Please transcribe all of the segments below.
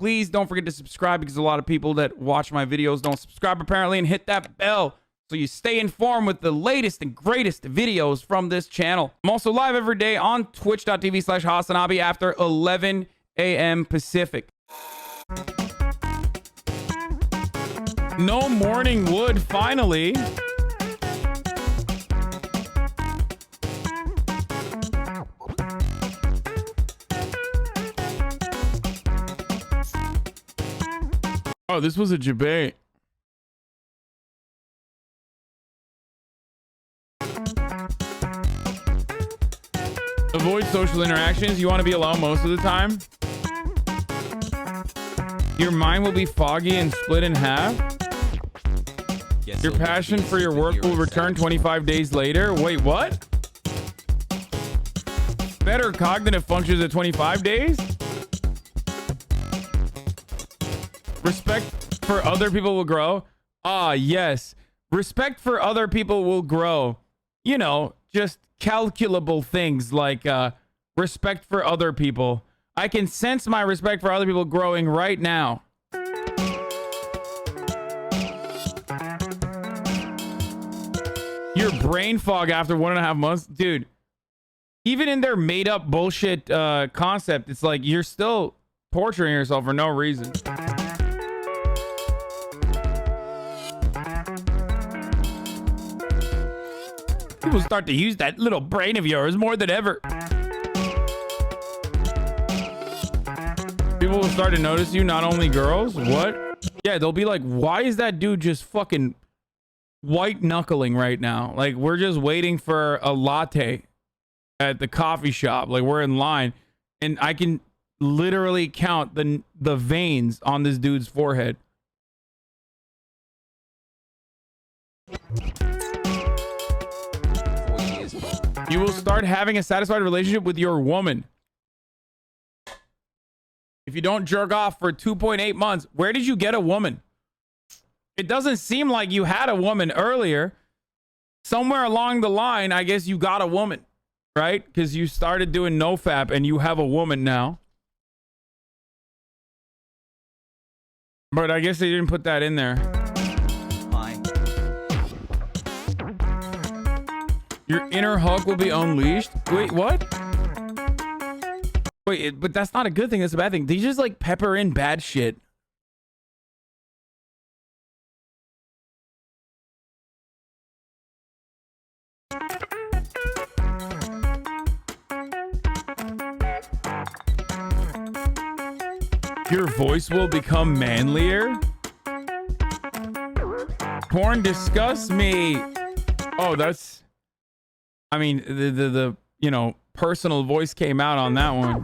Please don't forget to subscribe, because a lot of people that watch my videos don't subscribe apparently, and hit that bell so you stay informed with the latest and greatest videos from this channel. I'm also live every day on twitch.tv/HasanAbi after 11 a.m. Pacific. No morning wood, finally. Oh, this was a debate. Avoid social interactions. You want to be alone most of the time. Your mind will be foggy and split in half. Your passion for your work will return 25 days later. Wait, what? Better cognitive functions at 25 days? Respect for other people will grow. Ah, yes. Respect for other people will grow. You know, just calculable things like respect for other people. I can sense my respect for other people growing right now. Your brain fog after 1.5 months. Dude, even in their made up bullshit concept, it's like you're still torturing yourself for no reason. People start to use that little brain of yours more than ever. People will start to notice you, not only girls. What? Yeah, they'll be like, why is that dude just fucking white knuckling right now? Like, we're just waiting for a latte at the coffee shop. Like, we're in line, and I can literally count the veins on this dude's forehead. You will start having a satisfied relationship with your woman. If you don't jerk off for 2.8 months, where did you get a woman? It doesn't seem like you had a woman earlier. Somewhere along the line, I guess you got a woman, right? Because you started doing nofap and you have a woman now. But I guess they didn't put that in there. Your inner Hulk will be unleashed. Wait, what? Wait, but that's not a good thing. That's a bad thing. They just like pepper in bad shit. Your voice will become manlier. Porn disgusts me. Oh, that's... I mean, the you know, personal voice came out on that one.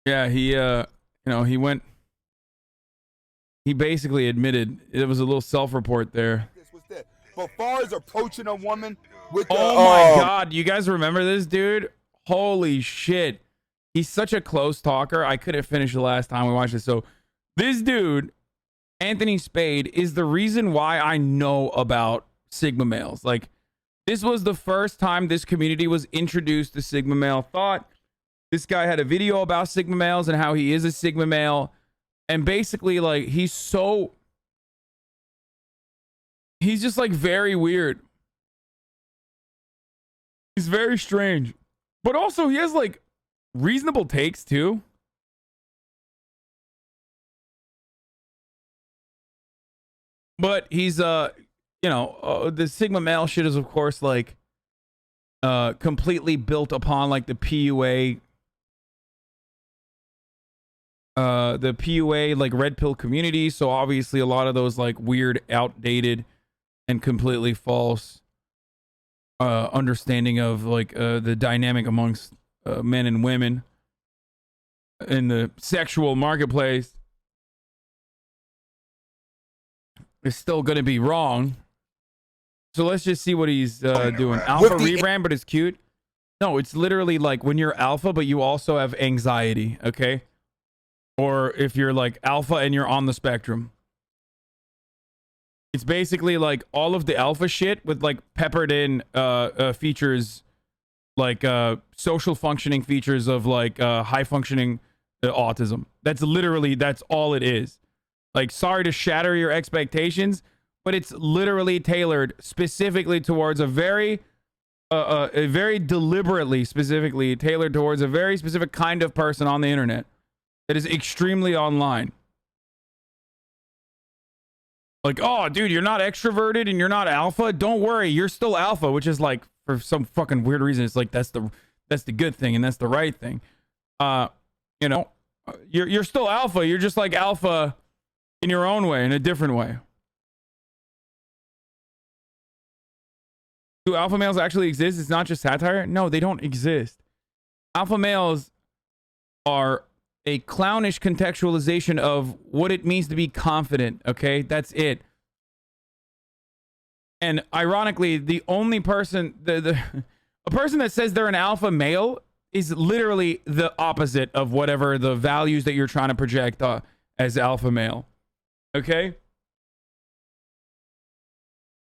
Yeah, he you know, he basically admitted it was a little self-report there. But as far as approaching a woman with the, oh my god, you guys remember this dude? Holy shit. He's such a close talker. I couldn't finish the last time we watched it. So this dude, Anthony Spade, is the reason why I know about Sigma males. Like, this was the first time this community was introduced to Sigma male thought. This guy had a video about Sigma males and how he is a Sigma male. And basically, like, he's just like very weird. He's very strange. But also he has like reasonable takes too. But he's you know, the Sigma male shit is of course like completely built upon like the PUA like red pill community. So obviously a lot of those like weird, outdated and completely false understanding of like the dynamic amongst men and women in the sexual marketplace is still going to be wrong. So let's just see what he's doing. Alpha rebrand, but it's cute. No, it's literally like when you're alpha, but you also have anxiety, okay? Or if you're like alpha and you're on the spectrum. It's basically like all of the alpha shit with like peppered in features, like social functioning features of like high functioning autism. That's all it is. Like, sorry to shatter your expectations, but it's literally tailored specifically towards a very deliberately specifically tailored towards a very specific kind of person on the internet that is extremely online. Like, oh, dude, you're not extroverted and you're not alpha. Don't worry, you're still alpha, which is like, for some fucking weird reason, it's like that's the good thing and that's the right thing. You know, you're still alpha. You're just like alpha in your own way, in a different way. Do alpha males actually exist? It's not just satire. No, they don't exist. Alpha males are a clownish contextualization of what it means to be confident. Okay, that's it. And ironically, the only person, a person that says they're an alpha male is literally the opposite of whatever the values that you're trying to project as alpha male. Okay.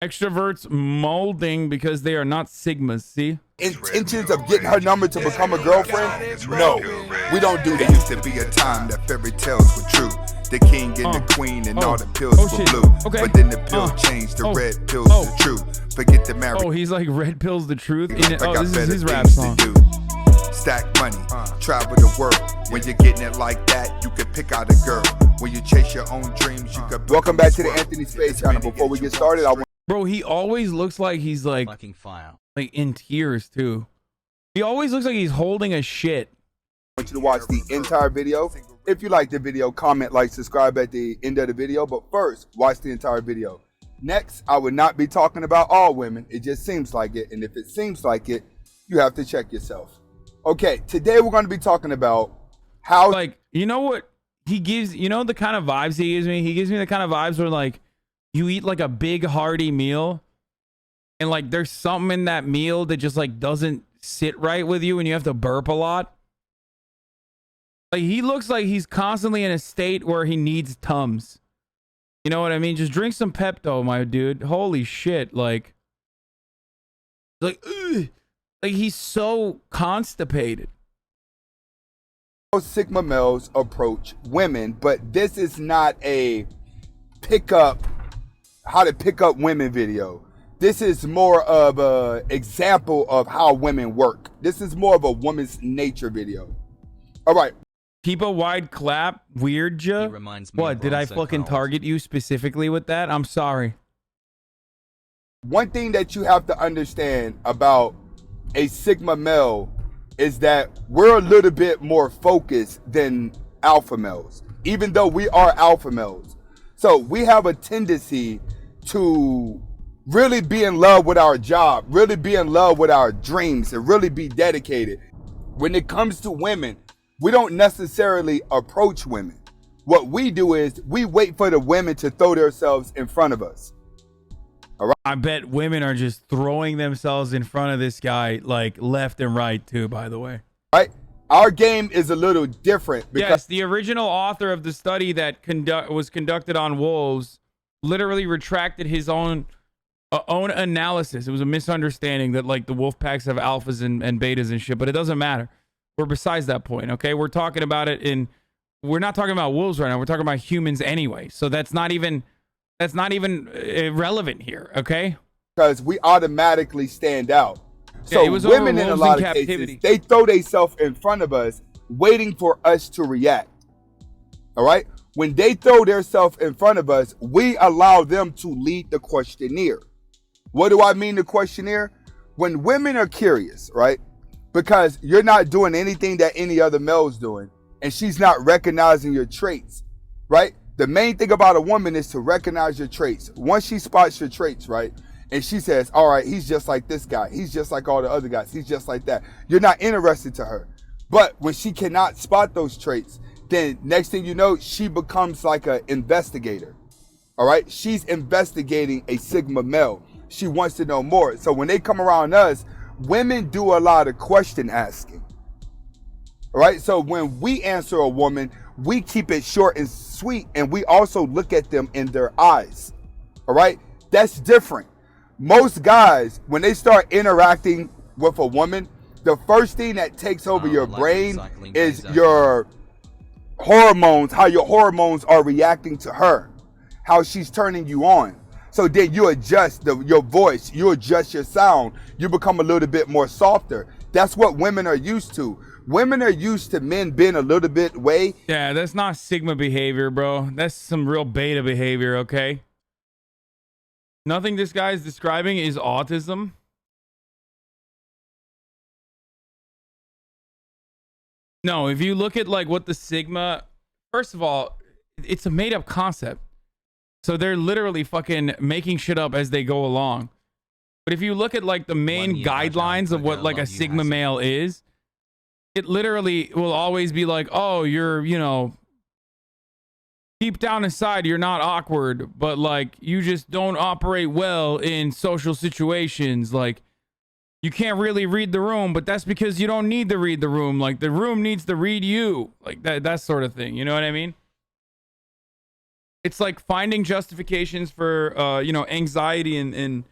Extroverts molding because they are not sigmas. See? Intentions of getting her number to become a girlfriend? No, we don't do that. There used to be a time that fairy tales were true. The king and the queen and all the pills were blue. Okay. But then the pill changed, the red pills the truth. Forget the marriage. Oh, he's like red pills the truth. This is his rap things song. to do. Stack money, travel the world. When you're getting it like that, you can pick out a girl. When you chase your own dreams, you can. Welcome back to the Anthony Space channel. Before we get started, I want Bro, he always looks like he's like fucking file. Like in tears too. He always looks like he's holding a shit. you to watch the entire video. If you like the video, comment, like, subscribe at the end of the video. But first, watch the entire video. Next, I would not be talking about all women. It just seems like it. And if it seems like it, you have to check yourself. Okay, today we're going to be talking about how... Like, you know what he gives, you know the kind of vibes he gives me? He gives me the kind of vibes where like, you eat like a big hearty meal and like there's something in that meal that just like doesn't sit right with you and you have to burp a lot. Like he looks like he's constantly in a state where he needs Tums. You know what I mean? Just drink some Pepto, my dude. Holy shit. Like ugh. Like he's so constipated. Sigma males approach women, but this is not a how to pick up women video. This is more of a example of how women work. This is more of a woman's nature video. All right. Keep a wide clap, weird ya. Reminds me What, did I fucking target you specifically with that? I'm sorry. One thing that you have to understand about a Sigma male is that we're a little bit more focused than alpha males, even though we are alpha males. So we have a tendency to really be in love with our job, really be in love with our dreams, and really be dedicated. When it comes to women, we don't necessarily approach women. What we do is we wait for the women to throw themselves in front of us. All right. I bet women are just throwing themselves in front of this guy like left and right too, by the way. Right? Our game is a little different because yes, the original author of the study that was conducted on wolves literally retracted his own analysis. It was a misunderstanding that like the wolf packs have alphas and betas and shit, but it doesn't matter. We're besides that point, okay? We're talking about it we're not talking about wolves right now. We're talking about humans anyway. So that's not even irrelevant here, okay? Because we automatically stand out. So it was women in a lot of captivity. cases, they throw themselves in front of us waiting for us to react. All right? When they throw themselves in front of us, we allow them to lead the questionnaire. What do I mean the questionnaire? When women are curious, right? Because you're not doing anything that any other male's doing, and she's not recognizing your traits, right? The main thing about a woman is to recognize your traits. Once she spots your traits, right? And she says, all right, he's just like this guy. He's just like all the other guys. He's just like that. You're not interested to her. But when she cannot spot those traits, then next thing you know, she becomes like an investigator. All right? She's investigating a Sigma male. She wants to know more. So when they come around us, women do a lot of question asking. All right? So when we answer a woman, we keep it short and sweet, and we also look at them in their eyes. All right, that's different. Most guys, when they start interacting with a woman, the first thing that takes over your brain is your hormones, how your hormones are reacting to her, how she's turning you on. So then you adjust your voice, you adjust your sound, you become a little bit more softer. That's what women are used to. Women are used to men being a little bit way. Yeah, that's not Sigma behavior, bro. That's some real beta behavior, okay? Nothing this guy is describing is autism. No, if you look at like what the Sigma, first of all, it's a made up concept. So they're literally fucking making shit up as they go along. But if you look at like the main guidelines of what like a Sigma male is, it literally will always be like, oh, you're, you know, deep down inside, you're not awkward, but like you just don't operate well in social situations. Like you can't really read the room, but that's because you don't need to read the room. Like the room needs to read you, like that sort of thing. You know what I mean? It's like finding justifications for, you know, anxiety and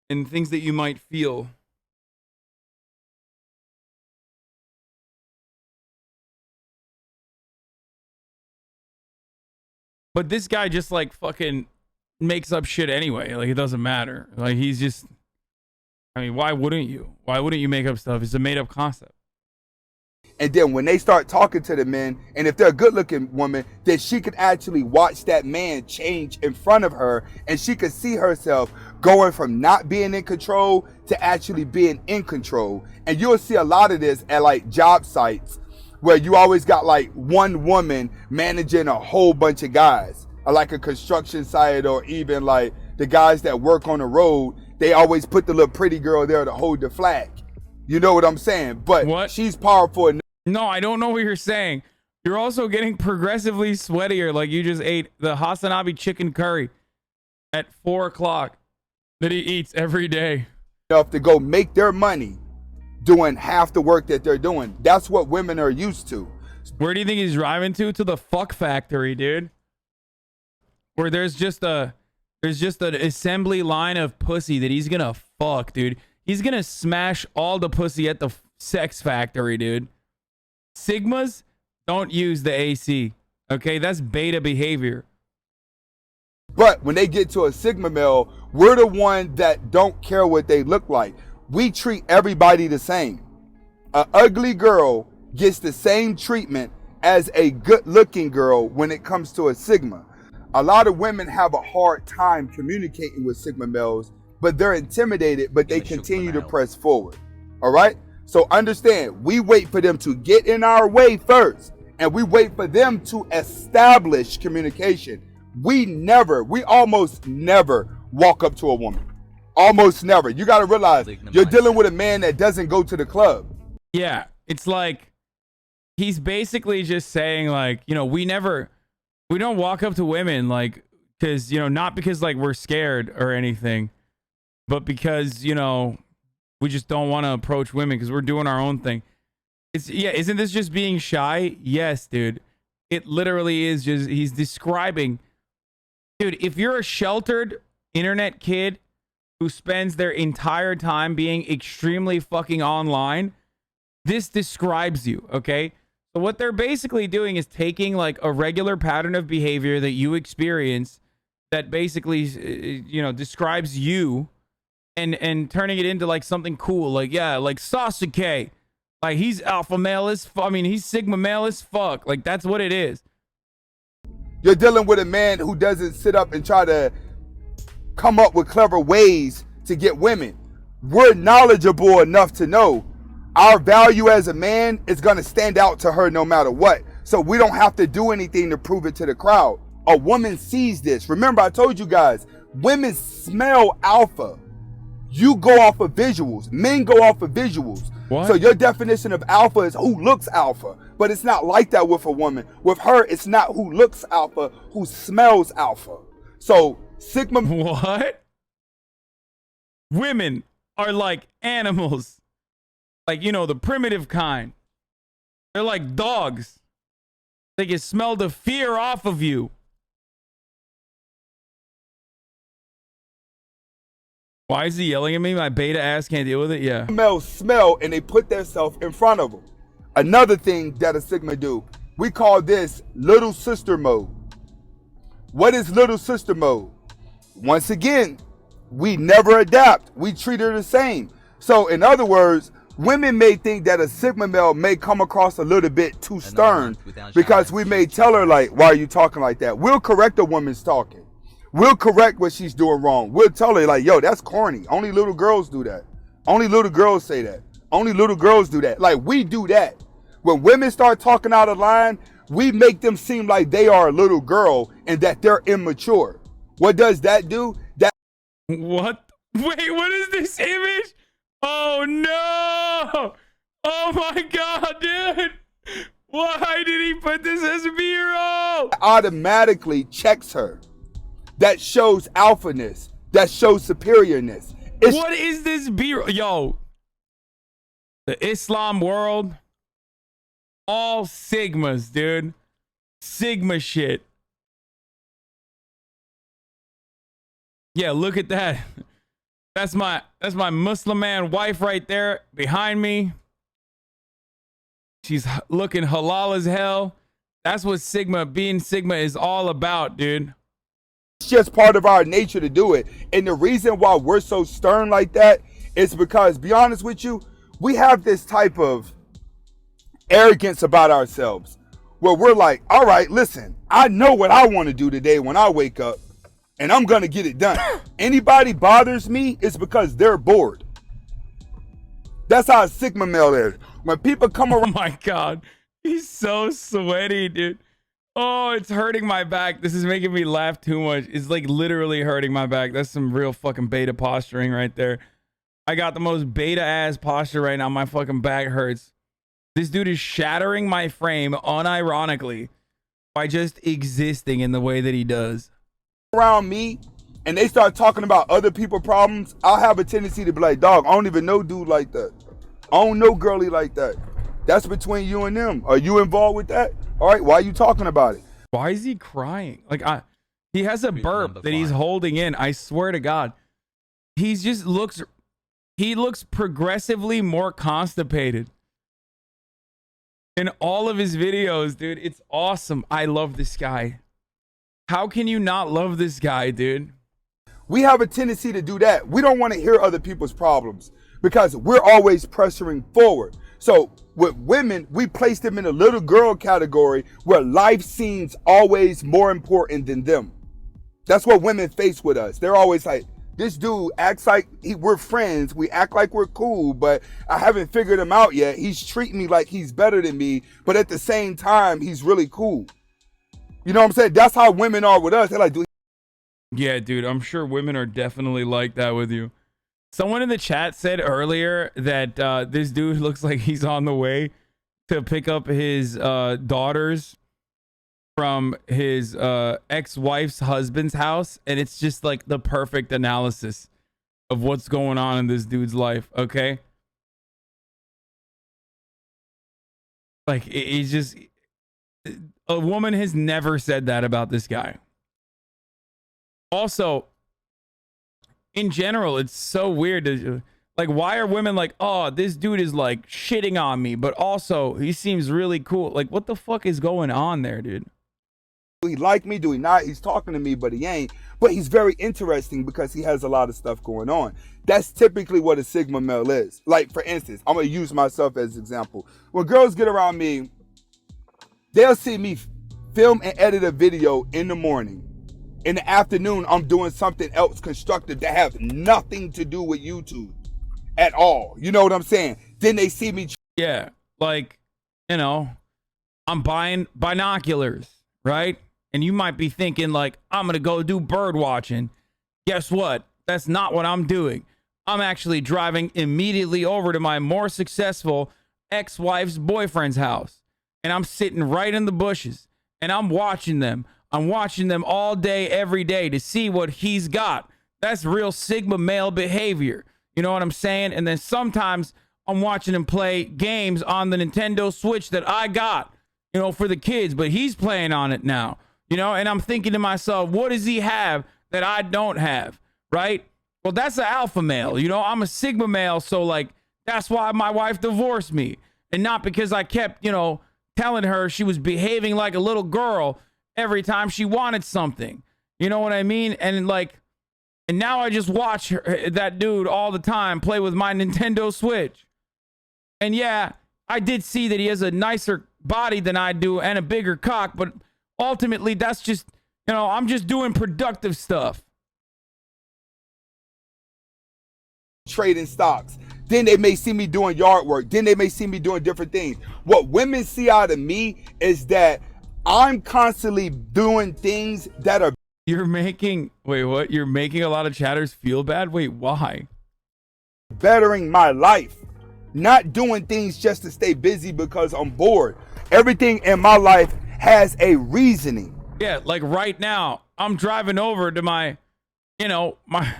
things that you might feel. But this guy just like fucking makes up shit anyway. Like it doesn't matter. Like he's just, I mean, why wouldn't you? Why wouldn't you make up stuff? It's a made up concept. And then when they start talking to the men, and if they're a good looking woman, then she could actually watch that man change in front of her, and she could see herself going from not being in control to actually being in control. And you'll see a lot of this at like job sites where you always got like one woman managing a whole bunch of guys, or like a construction site, or even like the guys that work on the road. They always put the little pretty girl there to hold the flag. You know what I'm saying? But what? She's powerful enough. No, I don't know what you're saying. You're also getting progressively sweatier. Like you just ate the HasanAbi chicken curry at 4 o'clock that he eats every day. Enough to go make their money doing half the work that they're doing. That's what women are used to. Where do you think he's driving to? To the fuck factory, dude. Where there's just an assembly line of pussy that he's gonna fuck, dude. He's gonna smash all the pussy at the sex factory, dude. Sigmas don't use the AC. Okay, that's beta behavior. But when they get to a Sigma male, we're the one that don't care what they look like. We treat everybody the same. An ugly girl gets the same treatment as a good looking girl when it comes to a Sigma. A lot of women have a hard time communicating with Sigma males, but they're intimidated, but they continue to press forward. All right? So understand, we wait for them to get in our way first, and we wait for them to establish communication. We almost never walk up to a woman. Almost never. You got to realize you're dealing with a man that doesn't go to the club. Yeah, it's like he's basically just saying like, you know, we don't walk up to women like, because, you know, not because like we're scared or anything, but because, you know, we just don't want to approach women because we're doing our own thing. Isn't this just being shy? Yes, dude. It literally is just, he's describing, dude, if you're a sheltered internet kid who spends their entire time being extremely fucking online, this describes you, okay? So what they're basically doing is taking like a regular pattern of behavior that you experience that basically, you know, describes you, and turning it into like something cool. Like, yeah, like Sasuke. Like he's alpha male as he's Sigma male as fuck. Like that's what it is. You're dealing with a man who doesn't sit up and try to come up with clever ways to get women. We're knowledgeable enough to know our value as a man is going to stand out to her no matter what. So we don't have to do anything to prove it to the crowd. A woman sees this. Remember, I told you guys, women smell alpha. You go off of visuals. Men go off of visuals. What? So your definition of alpha is who looks alpha. But it's not like that with a woman. With her, it's not who looks alpha, who smells alpha. So Sigma... What? Women are like animals. Like, you know, the primitive kind. They're like dogs. They can smell the fear off of you. Why is he yelling at me? My beta ass can't deal with it. Yeah. Males smell and they put themselves in front of them. Another thing that a Sigma do, we call this little sister mode. What is little sister mode? Once again, we never adapt. We treat her the same. So in other words, women may think that a Sigma male may come across a little bit too stern because we may tell her like, why are you talking like that? We'll correct a woman's talking. We'll correct what she's doing wrong. We'll tell her like, yo, that's corny. Only little girls do that. Only little girls say that. Only little girls do that. Like, we do that. When women start talking out of line, we make them seem like they are a little girl and that they're immature. What does that do? That What? Wait, what is this image? Oh no! Oh my god, dude! Why did he put this as a B-roll? automatically checks her. That shows alphaness. That shows superiorness. What is this B-roll? Yo, the Islam world, all Sigmas, dude. Sigma shit. Yeah, look at that. That's my Muslim man wife right there behind me. She's looking halal as hell. That's what being Sigma is all about, dude. It's just part of our nature to do it. And the reason why we're so stern like that is because, be honest with you, we have this type of arrogance about ourselves where we're like, all right, listen, I know what I want to do today when I wake up and I'm going to get it done. Anybody bothers me, it's because they're bored. That's how a Sigma male is. When people come around. Oh my God. He's so sweaty, dude. Oh, it's hurting my back. This is making me laugh too much. It's like literally hurting my back. That's some real fucking beta posturing right there. I got the most beta ass posture right now. My fucking back hurts. This dude is shattering my frame unironically by just existing in the way that he does. Around me and they start talking about other people's problems, I'll have a tendency to be like, dog, I don't even know dude like that. I don't know girly like that. That's between you and them. Are you involved with that? All right, why are you talking about it? Why is he crying? Like, he has a burp that he's holding in. I swear to God. He looks progressively more constipated in all of his videos, dude. It's awesome. I love this guy. How can you not love this guy, dude? We have a tendency to do that. We don't want to hear other people's problems because we're always pressuring forward. So with women, we place them in a little girl category where life seems always more important than them. That's what women face with us. They're always like, this dude acts like we're friends. We act like we're cool, but I haven't figured him out yet. He's treating me like he's better than me, but at the same time, he's really cool. You know what I'm saying? That's how women are with us. They're like, yeah, dude, I'm sure women are definitely like that with you. Someone in the chat said earlier that this dude looks like he's on the way to pick up his daughters from his ex-wife's husband's house. And it's just like the perfect analysis of what's going on in this dude's life. Okay. Like, he's just, a woman has never said that about this guy. Also, in general, it's so weird to, like, why are women like, oh, this dude is like shitting on me, but also he seems really cool. Like, what the fuck is going on there, dude? do he like me? Do he not? He's talking to me, but he ain't. But he's very interesting because he has a lot of stuff going on. That's typically what a Sigma male is. Like, for instance, I'm going to use myself as an example. When girls get around me, they'll see me film and edit a video in the morning. In the afternoon, I'm doing something else constructive that has nothing to do with YouTube at all. You know what I'm saying? Then they see me. Yeah, like, you know, I'm buying binoculars, right? And you might be thinking, like, I'm going to go do bird watching. Guess what? That's not what I'm doing. I'm actually driving immediately over to my more successful ex-wife's boyfriend's house. And I'm sitting right in the bushes. And I'm watching them. I'm watching them all day, every day to see what he's got. That's real Sigma male behavior. You know what I'm saying? And then sometimes I'm watching him play games on the Nintendo Switch that I got, you know, for the kids. But he's playing on it now, you know, and I'm thinking to myself, what does he have that I don't have, right? Well, that's an alpha male. You know, I'm a sigma male. So, like, that's why my wife divorced me. And not because I kept, you know, telling her she was behaving like a little girl every time she wanted something. You know what I mean? And, like, and now I just watch that dude all the time play with my Nintendo Switch. And yeah, I did see that he has a nicer body than I do and a bigger cock. But ultimately, that's just, you know, I'm just doing productive stuff. Trading stocks. Then they may see me doing yard work. Then they may see me doing different things. What women see out of me is that I'm constantly doing things that are. You're making, wait, what? You're making a lot of chatters feel bad? Wait, why? Bettering my life. Not doing things just to stay busy because I'm bored. Everything in my life has a reasoning. Yeah, like right now, I'm driving over to my, you know, my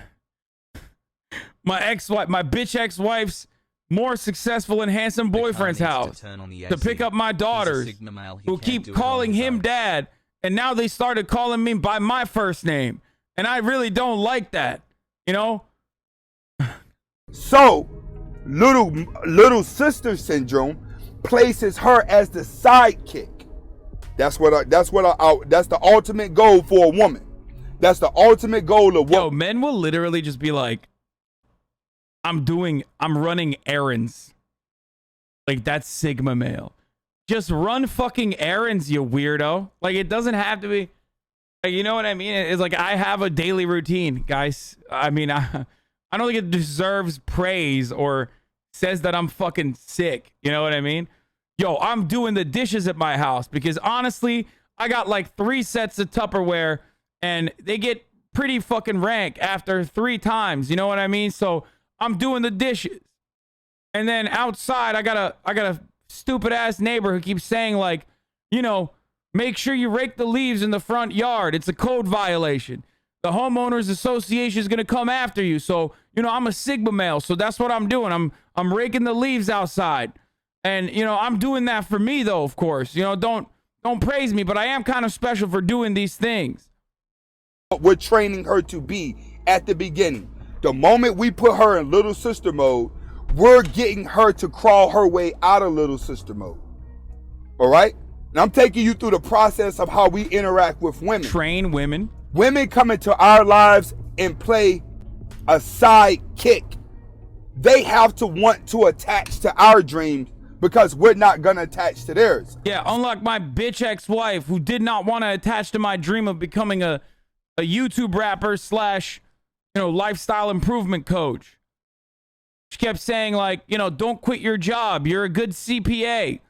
ex-wife, my bitch ex-wife's more successful and handsome boyfriend's house to pick up my daughters who keep calling him dad, and now they started calling me by my first name, and I really don't like that, you know? So, little sister syndrome places her as the sidekick. That's the ultimate goal for a woman. That's the ultimate goal of Yo, men will literally just be like, I'm running errands. Like, that's sigma male. Just run fucking errands, you weirdo. Like, it doesn't have to be, like, you know what I mean? It's like, I have a daily routine, guys. I mean, I don't think it deserves praise or says that I'm fucking sick. You know what I mean? Yo, I'm doing the dishes at my house because honestly, I got like 3 sets of Tupperware and they get pretty fucking rank after 3 times. You know what I mean? So I'm doing the dishes. And then outside, I got a stupid ass neighbor who keeps saying, like, you know, make sure you rake the leaves in the front yard. It's a code violation. The homeowners association is going to come after you. So, you know, I'm a sigma male. So that's what I'm doing. I'm raking the leaves outside. And, you know, I'm doing that for me, though, of course. You know, don't praise me, but I am kind of special for doing these things. We're training her to be at the beginning. The moment we put her in little sister mode, we're getting her to crawl her way out of little sister mode. All right? And I'm taking you through the process of how we interact with women. Train women. Women come into our lives and play a sidekick. They have to want to attach to our dreams because we're not going to attach to theirs. Yeah, unlike my bitch ex-wife who did not want to attach to my dream of becoming a YouTube rapper / you know, lifestyle improvement coach. She kept saying, like, you know, don't quit your job. You're a good CPA.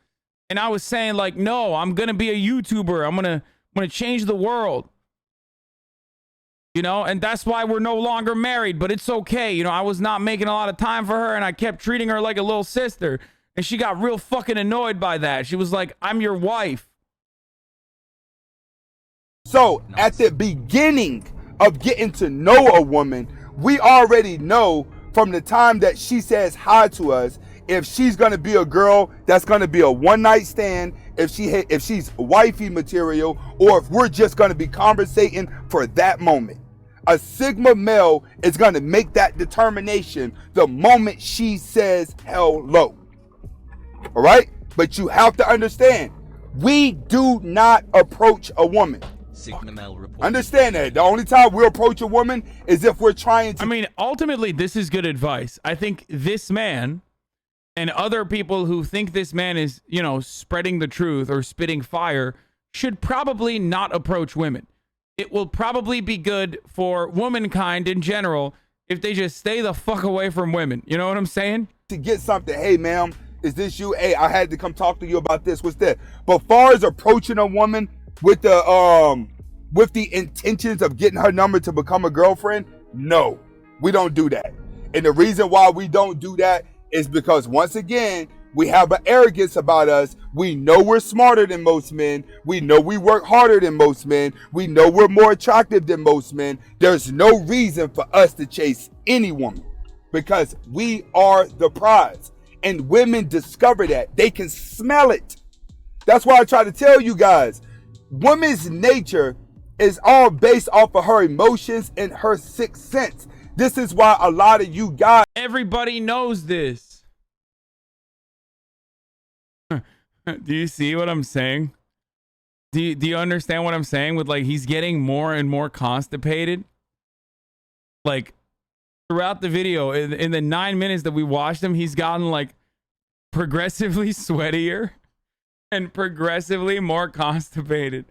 And I was saying, like, no, I'm going to be a YouTuber. I'm going to change the world. You know, and that's why we're no longer married, but it's okay. You know, I was not making a lot of time for her and I kept treating her like a little sister. And she got real fucking annoyed by that. She was like, I'm your wife. So at the beginning of getting to know a woman, we already know from the time that she says hi to us, if she's going to be a girl that's going to be a one-night stand, if she's wifey material, or if we're just going to be conversating for that moment. A sigma male is going to make that determination the moment she says hello. All right? But you have to understand, we do not approach a woman. Understand that. The only time we approach a woman is if we're trying to. I mean, ultimately, this is good advice. I think this man and other people who think this man is, you know, spreading the truth or spitting fire should probably not approach women. It will probably be good for womankind in general if they just stay the fuck away from women. You know what I'm saying? To get something, hey, ma'am, is this you? Hey, I had to come talk to you about this. What's that? But far as approaching a woman with the intentions of getting her number to become a girlfriend, no, we don't do that. And the reason why we don't do that is because, once again, we have an arrogance about us. We know we're smarter than most men. We know we work harder than most men. We know we're more attractive than most men. There's no reason for us to chase any woman because we are the prize. And women discover that. They can smell it. That's why I try to tell you guys, women's nature is all based off of her emotions and her sixth sense. This is why a lot of you guys. Everybody knows this. Do you see what I'm saying? Do you understand what I'm saying with, like, he's getting more and more constipated? Like, throughout the video, in the 9 minutes that we watched him, he's gotten, like, progressively sweatier and progressively more constipated.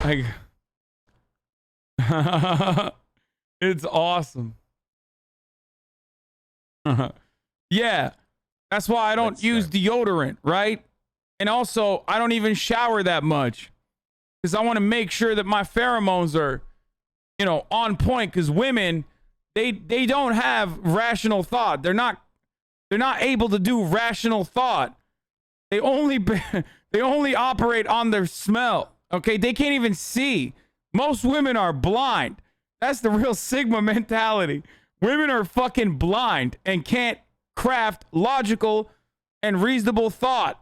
Like, it's awesome. Yeah, that's why I don't use deodorant, right? And also, I don't even shower that much because I want to make sure that my pheromones are, you know, on point. Because women, they don't have rational thought. They're not able to do rational thought. They only operate on their smell. Okay, they can't even see. Most women are blind. That's the real Sigma mentality. Women are fucking blind and can't craft logical and reasonable thought.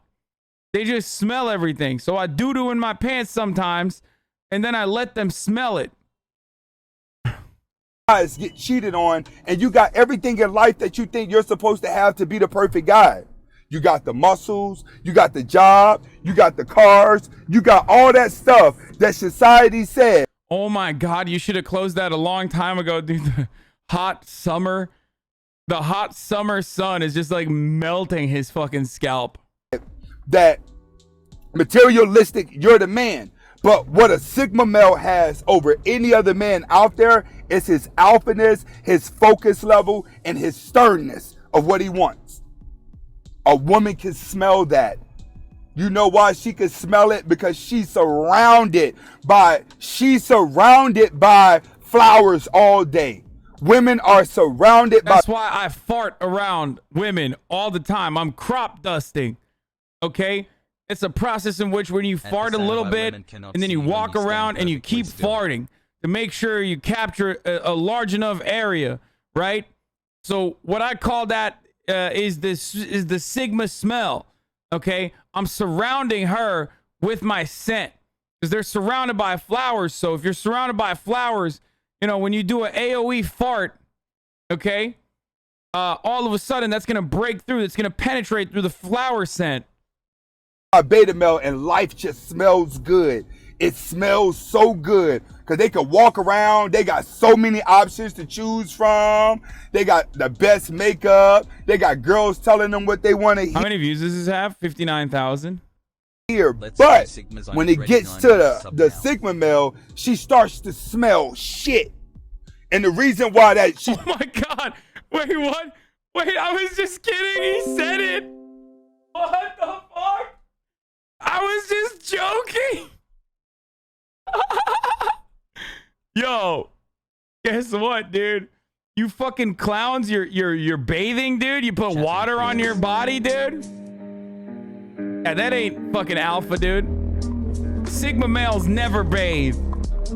They just smell everything. So I doo-doo in my pants sometimes, and then I let them smell it. Guys get cheated on, and you got everything in life that you think you're supposed to have to be the perfect guy. You got the muscles, you got the job, you got the cars, you got all that stuff that society said. Oh my God, you should have closed that a long time ago, dude. The hot summer sun is just like melting his fucking scalp. That materialistic, you're the man. But what a Sigma male has over any other man out there is his alphaness, his focus level, and his sternness of what he wants. A woman can smell that. You know why she can smell it? Because she's surrounded by flowers all day. Women are surrounded by. That's why I fart around women all the time. I'm crop dusting. Okay? It's a process in which when you fart a little bit and then you walk around and you keep farting to make sure you capture a large enough area, right? So what I call that is the Sigma smell. Okay? I'm surrounding her with my scent because they're surrounded by flowers. So if you're surrounded by flowers, you know, when you do an AOE fart, okay, all of a sudden that's going to break through. It's going to penetrate through the flower scent. A beta male, and life just smells good. It smells so good because they can walk around. They got so many options to choose from. They got the best makeup. They got girls telling them what they want to hear. How many views does this have? 59,000. But when it gets to the Sigma male, she starts to smell shit. And the reason why that she... Oh my God. Wait, what? Wait, I was just kidding. He said it. What the fuck? I was just joking. Yo, guess what, dude? You fucking clowns, you're bathing, dude. You put water on your body, dude. Yeah, that ain't fucking alpha, dude. Sigma males never bathe.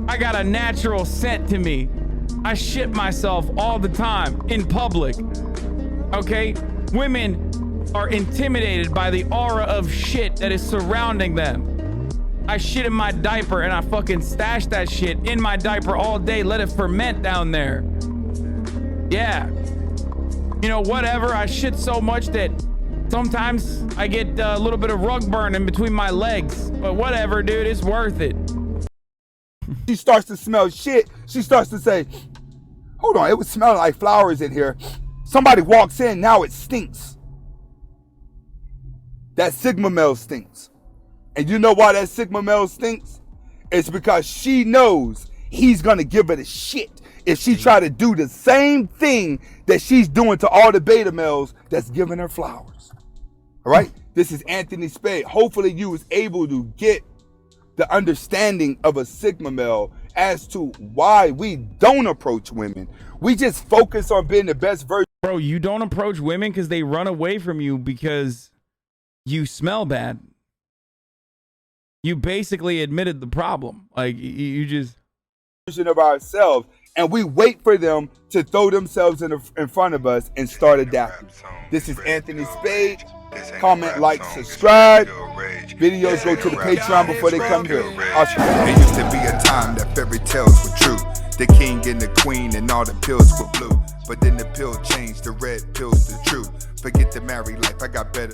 I got a natural scent to me. I shit myself all the time in public. Okay? Women are intimidated by the aura of shit that is surrounding them. I shit in my diaper and I fucking stash that shit in my diaper all day. Let it ferment down there. Yeah. You know, whatever. I shit so much that sometimes I get a little bit of rug burn in between my legs. But whatever, dude. It's worth it. She starts to smell shit. She starts to say, hold on, it was smelling like flowers in here. Somebody walks in, now it stinks. That Sigma male stinks. And you know why that Sigma male stinks? It's because she knows he's going to give her the shit if she try to do the same thing that she's doing to all the beta males that's giving her flowers. All right? This is Anthony Spade. Hopefully you was able to get the understanding of a Sigma male as to why we don't approach women. We just focus on being the best version. Bro, you don't approach women because they run away from you because you smell bad. You basically admitted the problem. Like, you just... of ourselves, and we wait for them to throw themselves in front of us and start adapting. This is Anthony Spade. Comment, like, subscribe. Videos go to the Patreon before they come here. It used to be a time that fairy tales were true. The king and the queen and all the pills were blue. But then the pill changed, the red pill's the truth. Forget the married life, I got better.